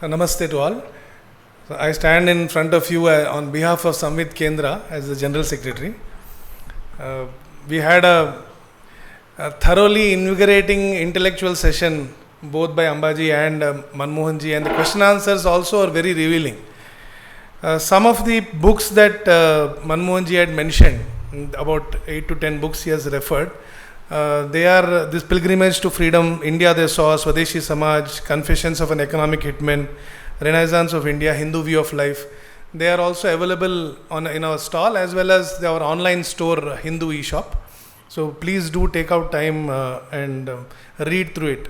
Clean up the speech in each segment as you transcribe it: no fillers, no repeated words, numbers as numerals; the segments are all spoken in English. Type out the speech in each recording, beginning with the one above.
Namaste to all. So I stand in front of you on behalf of Samvit Kendra as the General Secretary. We had a thoroughly invigorating intellectual session both by Ambaji and Manmohanji, and the question answers also are very revealing. Some of the books that Manmohanji had mentioned, about 8 to 10 books he has referred, they are this Pilgrimage to Freedom, India They Saw, Swadeshi Samaj, Confessions of an Economic Hitman, Renaissance of India, Hindu View of Life. They are also available in our stall as well as our online store, Hindu eShop. So please do take out time and read through it.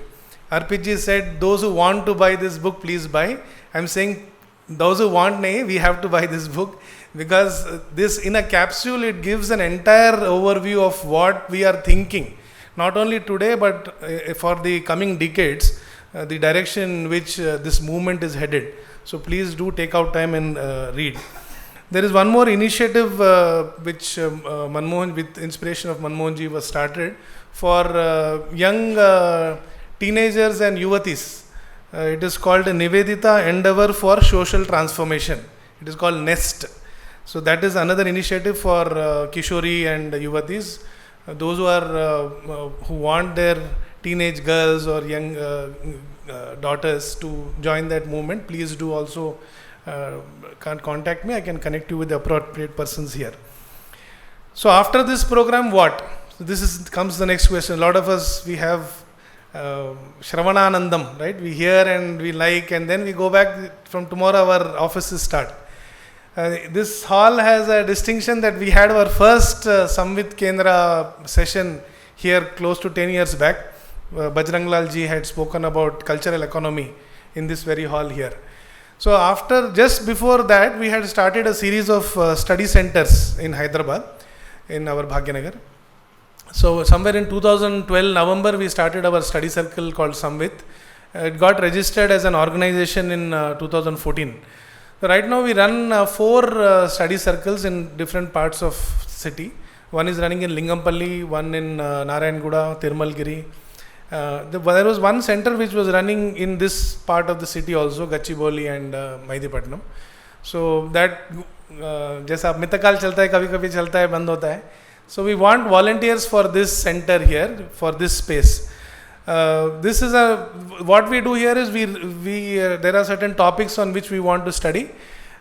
Arpitji said, those who want to buy this book, please buy. I'm saying, those who want, we have to buy this book, because this, in a capsule, it gives an entire overview of what we are thinking, not only today but for the coming decades, the direction in which this movement is headed. So please do take out time and read. There is one more initiative which Manmohan, with inspiration of Manmohanji, was started for young teenagers and yuvatis. It is called Nivedita Endeavor for Social Transformation. It is called NEST. So that is another initiative for Kishori and yuvatis, those who want their teenage girls or young daughters to join that movement. Please do also contact me. I can connect you with the appropriate persons here. So after this program, what? So comes the next question. A lot of us, we have Shravananandam, right? We hear and we like, and then we go back. From tomorrow our offices start. This hall has a distinction that we had our first Samvit Kendra session here close to 10 years back. Bajranglal ji had spoken about cultural economy in this very hall here. So just before that, we had started a series of study centers in Hyderabad, in our Bhagyanagar. So somewhere in 2012 November, we started our study circle called Samvit. It got registered as an organization in 2014. So right now we run 4 study circles in different parts of city. One is running in Lingampalli, one in Narayanguda, Tirmalgiri. There was one center which was running in this part of the city also, Gachibowli and Maidipatnam. So that, जैसा मितकाल चलता है, कभी कभी चलता है, बंद होता है. So we want volunteers for this center here, for this space. What we do here is there are certain topics on which we want to study,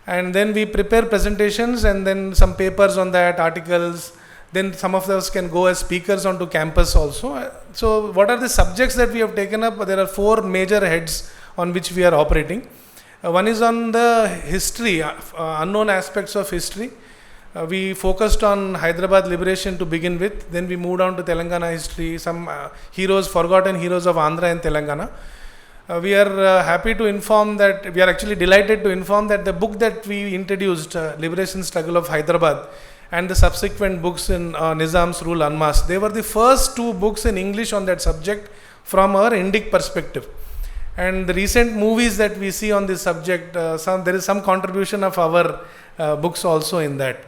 and then we prepare presentations and then some papers on that, articles. Then some of us can go as speakers onto campus also. So what are the subjects that we have taken up? There are 4 major heads on which we are operating. One is on the history, unknown aspects of history. We focused on Hyderabad liberation to begin with. Then we moved on to Telangana history, some forgotten heroes of Andhra and Telangana. We are happy to inform that, we are actually delighted to inform that the book that we introduced, Liberation Struggle of Hyderabad, and the subsequent books in Nizam's Rule Unmasked, they were the first 2 books in English on that subject from our Indic perspective. And the recent movies that we see on this subject, there is some contribution of our books also in that.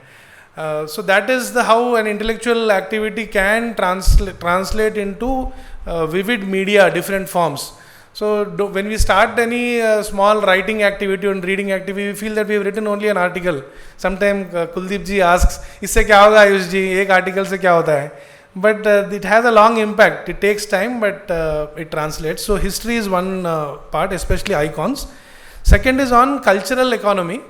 So that is how an intellectual activity can translate into vivid media, different forms. So when we start any small writing activity and reading activity, we feel that we have written only an article. Sometimes Kuldeep ji asks, "Isse kya hoga Ayush ji? Ek article se kya hota hai?" But it has a long impact. It takes time, but it translates. So history is one part, especially icons. Second is on cultural economy,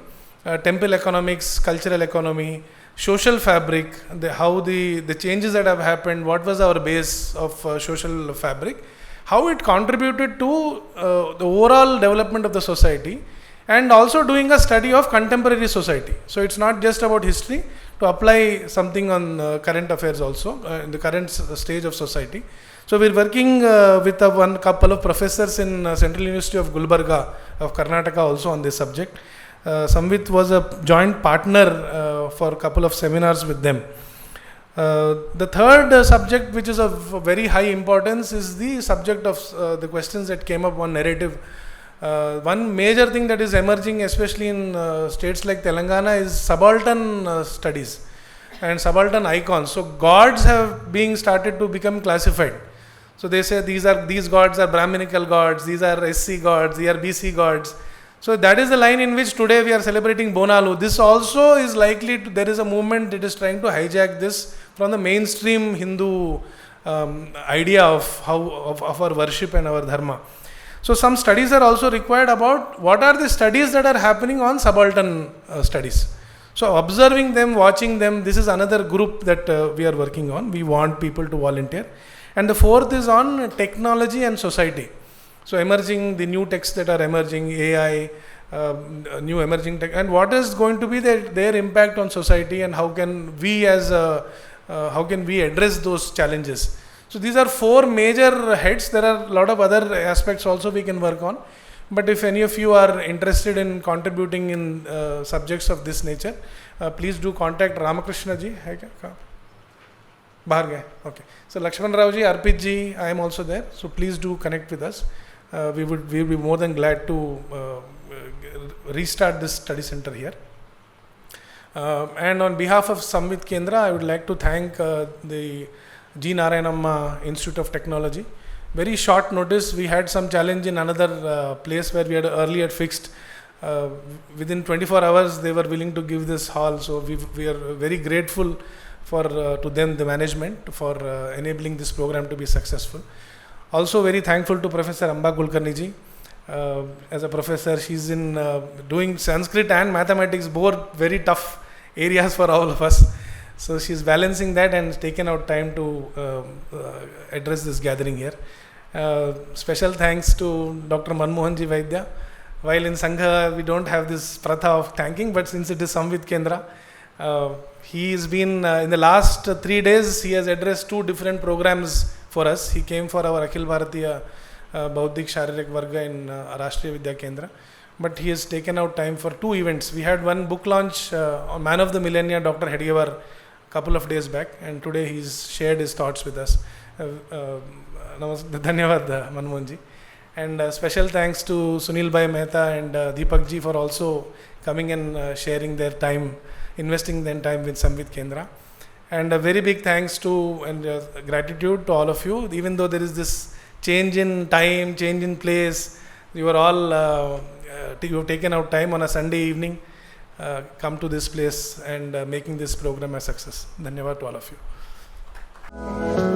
temple economics, cultural economy, social fabric, how the changes that have happened, what was our base of social fabric, how it contributed to the overall development of the society, and also doing a study of contemporary society. So it's not just about history, to apply something on current affairs also, in the current stage of society. So we're working with one couple of professors in Central University of Gulbarga of Karnataka also on this subject. Samvit was a joint partner for a couple of seminars with them. The third subject, which is of very high importance, is the subject of the questions that came up on narrative. One major thing that is emerging, especially in states like Telangana, is subaltern studies and subaltern icons. So gods have been started to become classified. So they say these gods are Brahminical gods, these are SC gods, these are BC gods. So that is the line in which today we are celebrating Bonalu. This also is likely to, there is a movement that is trying to hijack this from the mainstream Hindu idea of of our worship and our dharma. So some studies are also required about what are the studies that are happening on subaltern studies. So observing them, watching them, this is another group that we are working on. We want people to volunteer. And the fourth is on technology and society. So emerging, the new texts that are emerging, AI, new emerging tech, and what is going to be their impact on society, and how can we address those challenges. So these are four major heads. There are a lot of other aspects also we can work on. But if any of you are interested in contributing in subjects of this nature, please do contact Ramakrishna ji. Okay. So Lakshman Rao ji, Arpit ji, I am also there. So please do connect with us. We will be more than glad to restart this study center here. And on behalf of Samvit Kendra, I would like to thank the G. Narayanamma Institute of Technology. Very short notice, we had some challenge in another place where we had earlier fixed. Within 24 hours, they were willing to give this hall. So we are very grateful to them, the management, for enabling this program to be successful. Also very thankful to Professor Amba Kulkarni ji. As a professor, she's in doing Sanskrit and mathematics, both very tough areas for all of us. So she's balancing that and taken out time to address this gathering here. Special thanks to Dr. Manmohanji Vaidya. While in Sangha we don't have this pratha of thanking, but since it is Samvit Kendra, he has been in the last 3 days, he has addressed 2 different programs for us. He came for our Akhil Bharatiya Bauddhik Sharirik Varga in Rashtriya Vidya Kendra. But he has taken out time for 2 events. We had one book launch on Man of the Millennia, Dr. Hedgewar, a couple of days back, and today he's shared his thoughts with us. Dhanyavad Manmohanji. And special thanks to Sunil Bhai Mehta and Deepak ji for also coming and sharing their time, investing their time with Samvit Kendra. And a very big thanks to and gratitude to all of you. Even though there is this change in time, change in place, you are all, you have taken out time on a Sunday evening, come to this place and making this program a success. Dhanyavad to all of you.